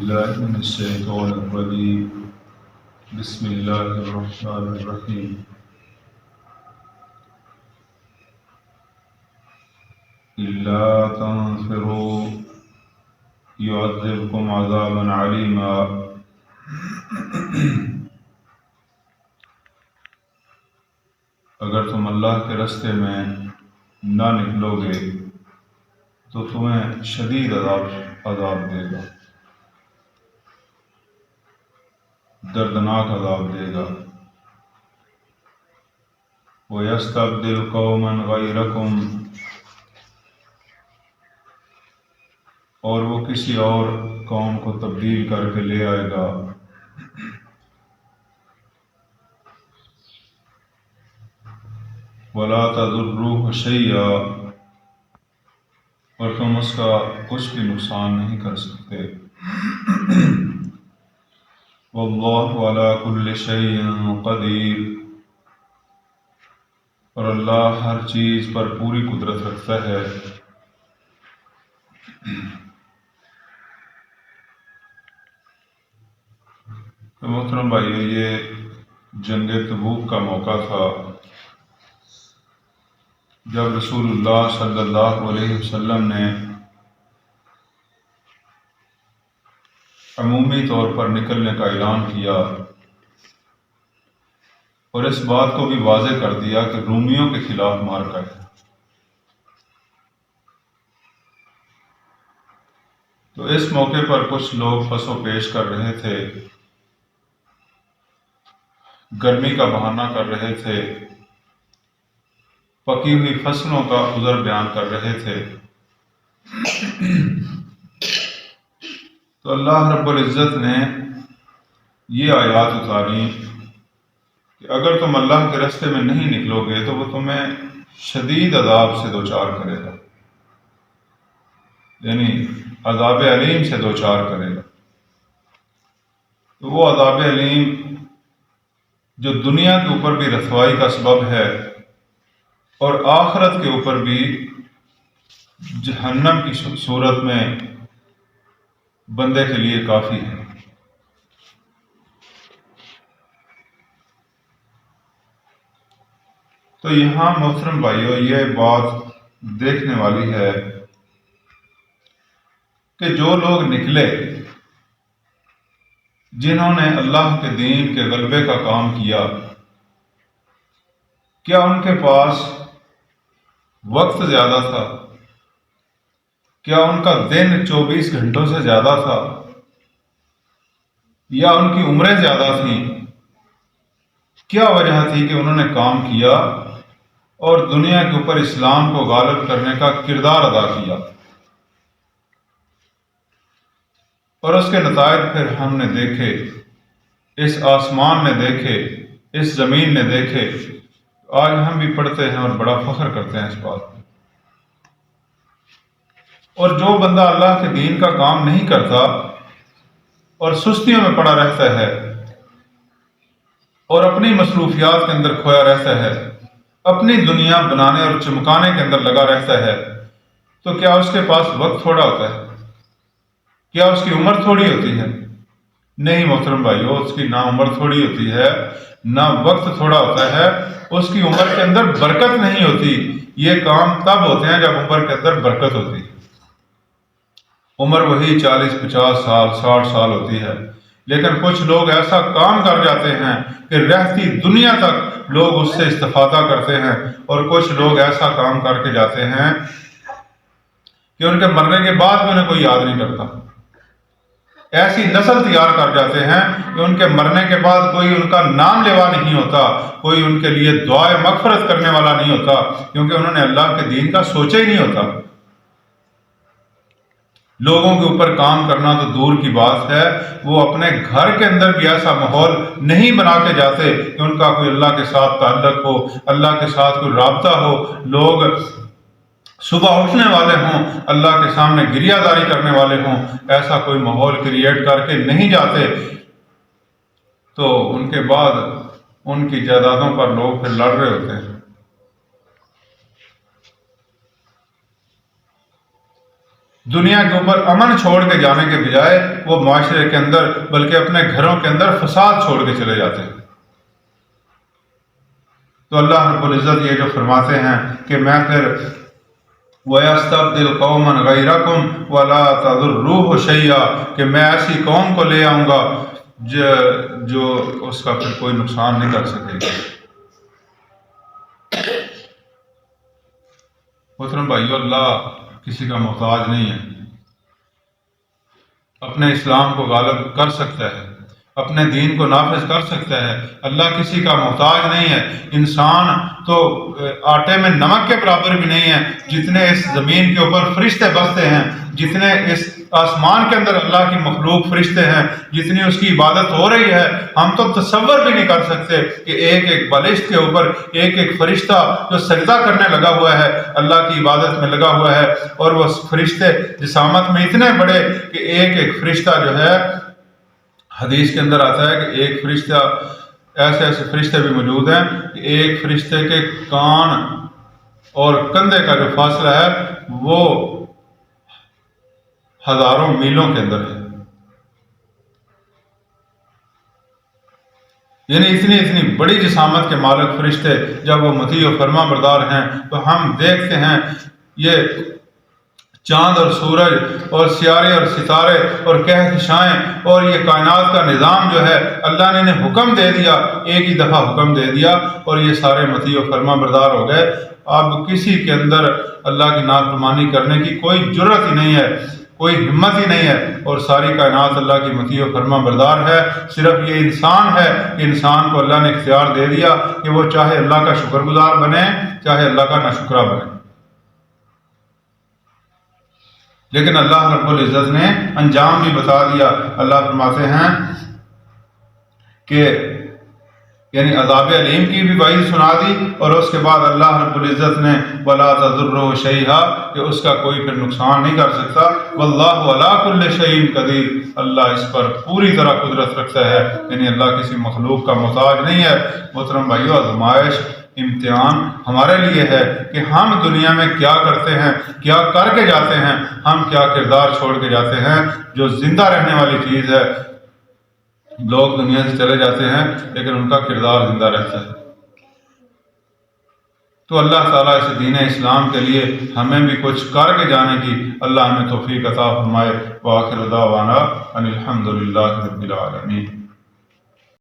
بالله من الشيطان الرجيم بسم الله الرحمن الرحيم إلا تنفروا يعذبكم عذابا عليما۔ اگر تم اللہ کے راستے میں نہ نکلو گے تو تمہیں شدید عذاب دے گا، دردناک عذاب دے گا۔ وَيَسْتَبْدِلْ قَوْمًا غَيْرَكُمْ، اور وہ کسی اور قوم کو تبدیل کر کے لے آئے گا۔ وَلَا تَضُرُّوهُ شَيْئًا، اور تم اس کا کچھ بھی نقصان نہیں کر سکتے۔ وَاللَّهُ عَلَى كُلِّ شَيْءٍ قَدِيرٌ، اور اللہ ہر چیز پر پوری قدرت رکھتا ہے۔ تو محترم بھائیو، یہ جنگ تبوک کا موقع تھا جب رسول اللہ صلی اللہ علیہ وسلم نے عمومی طور پر نکلنے کا اعلان کیا اور اس بات کو بھی واضح کر دیا کہ رومیوں کے خلاف معرکہ ہے۔ تو اس موقع پر کچھ لوگ پس و پیش کر رہے تھے، گرمی کا بہانہ کر رہے تھے، پکی ہوئی فصلوں کا عذر بیان کر رہے تھے۔ تو اللہ رب العزت نے یہ آیات اتاری کہ اگر تم اللہ کے راستے میں نہیں نکلو گے تو وہ تمہیں شدید عذاب سے دوچار کرے گا، یعنی عذاب علیم سے دوچار کرے گا۔ تو وہ عذاب علیم جو دنیا کے اوپر بھی رسوائی کا سبب ہے اور آخرت کے اوپر بھی جہنم کی صورت میں بندے کے لیے کافی ہے۔ تو یہاں محترم بھائیو یہ بات دیکھنے والی ہے کہ جو لوگ نکلے، جنہوں نے اللہ کے دین کے غلبے کا کام کیا، کیا ان کے پاس وقت زیادہ تھا؟ کیا ان کا دن 24 گھنٹوں سے زیادہ تھا؟ یا ان کی عمریں زیادہ تھیں؟ کیا وجہ تھی کہ انہوں نے کام کیا اور دنیا کے اوپر اسلام کو غالب کرنے کا کردار ادا کیا؟ اور اس کے نتائج پھر ہم نے دیکھے، اس آسمان نے دیکھے، اس زمین نے دیکھے۔ آج ہم بھی پڑھتے ہیں اور بڑا فخر کرتے ہیں اس بات پہ۔ اور جو بندہ اللہ کے دین کا کام نہیں کرتا اور سستیوں میں پڑا رہتا ہے اور اپنی مصروفیات کے اندر کھویا رہتا ہے، اپنی دنیا بنانے اور چمکانے کے اندر لگا رہتا ہے، تو کیا اس کے پاس وقت تھوڑا ہوتا ہے؟ کیا اس کی عمر تھوڑی ہوتی ہے؟ نہیں محترم بھائیو، اس کی نہ عمر تھوڑی ہوتی ہے، نہ وقت تھوڑا ہوتا ہے۔ اس کی عمر کے اندر برکت نہیں ہوتی۔ یہ کام تب ہوتے ہیں جب عمر کے اندر برکت ہوتی ہے۔ عمر وہی 40 50 سال 60 سال ہوتی ہے، لیکن کچھ لوگ ایسا کام کر جاتے ہیں کہ رہتی دنیا تک لوگ اس سے استفادہ کرتے ہیں، اور کچھ لوگ ایسا کام کر کے جاتے ہیں کہ ان کے مرنے کے بعد بھی انہیں کوئی یاد نہیں کرتا۔ ایسی نسل تیار کر جاتے ہیں کہ ان کے مرنے کے بعد کوئی ان کا نام لیوا نہیں ہوتا، کوئی ان کے لیے دعائے مغفرت کرنے والا نہیں ہوتا، کیونکہ انہوں نے اللہ کے دین کا سوچا ہی نہیں ہوتا۔ لوگوں کے اوپر کام کرنا تو دور کی بات ہے، وہ اپنے گھر کے اندر بھی ایسا ماحول نہیں بنا کے جاتے کہ ان کا کوئی اللہ کے ساتھ تعلق ہو، اللہ کے ساتھ کوئی رابطہ ہو، لوگ صبح اٹھنے والے ہوں، اللہ کے سامنے گریہ داری کرنے والے ہوں۔ ایسا کوئی ماحول کریٹ کر کے نہیں جاتے، تو ان کے بعد ان کی جائیدادوں پر لوگ پھر لڑ رہے ہوتے ہیں۔ دنیا کے اوپر امن چھوڑ کے جانے کے بجائے وہ معاشرے کے اندر بلکہ اپنے گھروں کے اندر فساد چھوڑ کے چلے جاتے ہیں۔ تو اللہ رب العزت یہ جو فرماتے ہیں کہ میں پھر وَيَسْتَبْدِلْ قَوْمًا غَيْرَكُمْ وَلَا تَضُرُّوهُ شَيْئًا کہ میں ایسی قوم کو لے آؤں گا جو اس کا پھر کوئی نقصان نہیں کر سکے گی۔ محترم بھائیو، اللہ کسی کا محتاج نہیں ہے، اپنے اسلام کو غالب کر سکتا ہے، اپنے دین کو نافذ کر سکتا ہے۔ اللہ کسی کا محتاج نہیں ہے۔ انسان تو آٹے میں نمک کے برابر بھی نہیں ہے۔ جتنے اس زمین کے اوپر فرشتے بستے ہیں، جتنے اس آسمان کے اندر اللہ کی مخلوق فرشتے ہیں، جتنی اس کی عبادت ہو رہی ہے، ہم تو تصور بھی نہیں کر سکتے کہ ایک ایک بالشت کے اوپر ایک ایک فرشتہ جو سجدہ کرنے لگا ہوا ہے، اللہ کی عبادت میں لگا ہوا ہے، اور وہ فرشتے جسامت میں اتنے بڑے کہ ایک ایک فرشتہ جو ہے، حدیث کے اندر آتا ہے کہ ایک فرشتہ، ایسے فرشتے بھی موجود ہیں کہ ایک فرشتے کے کان اور کندھے کا جو فاصلہ ہے وہ ہزاروں میلوں کے اندر ہے۔ یعنی اتنی بڑی جسامت کے مالک فرشتے جب وہ مطیع و فرما بردار ہیں تو ہم دیکھتے ہیں یہ چاند اور سورج اور سیارے اور ستارے اور کہکشائیں اور یہ کائنات کا نظام جو ہے، اللہ نے انہیں حکم دے دیا، ایک ہی دفعہ حکم دے دیا اور یہ سارے مطیع و فرما بردار ہو گئے۔ اب کسی کے اندر اللہ کی نافرمانی کرنے کی کوئی جرت ہی نہیں ہے، کوئی ہمت ہی نہیں ہے، اور ساری کائنات اللہ کی مطیع و فرما بردار ہے۔ صرف یہ انسان ہے کہ انسان کو اللہ نے اختیار دے دیا کہ وہ چاہے اللہ کا شکر گزار بنے، چاہے اللہ کا ناشکرا بنے۔ لیکن اللہ رب العزت نے انجام بھی بتا دیا۔ اللہ فرماتے ہیں کہ یعنی عذاب علیم کی بھی وعید سنا دی، اور اس کے بعد اللہ رب العزت نے وَلَا تَضُرُّهُ شَيْئًا کہ اس کا کوئی پھر نقصان نہیں کر سکتا۔ وَاللَّهُ عَلَىٰ كُلِّ شَيْءٍ قَدِيرٌ اللہ اس پر پوری طرح قدرت رکھتا ہے، یعنی اللہ کسی مخلوق کا محتاج نہیں ہے۔ محترم بھائیو، آزمائش، امتحان ہمارے لیے ہے کہ ہم دنیا میں کیا کرتے ہیں، کیا کر کے جاتے ہیں، ہم کیا کردار چھوڑ کے جاتے ہیں۔ جو زندہ رہنے والی چیز ہے، لوگ دنیا سے چلے جاتے ہیں لیکن ان کا کردار زندہ رہتا ہے۔ تو اللہ تعالیٰ اس دین اسلام کے لیے ہمیں بھی کچھ کر کے جانے کی اللہ ہمیں توفیق عطا فرمائے۔ وآخر دعوانا ان الحمد للہ رب العالمین۔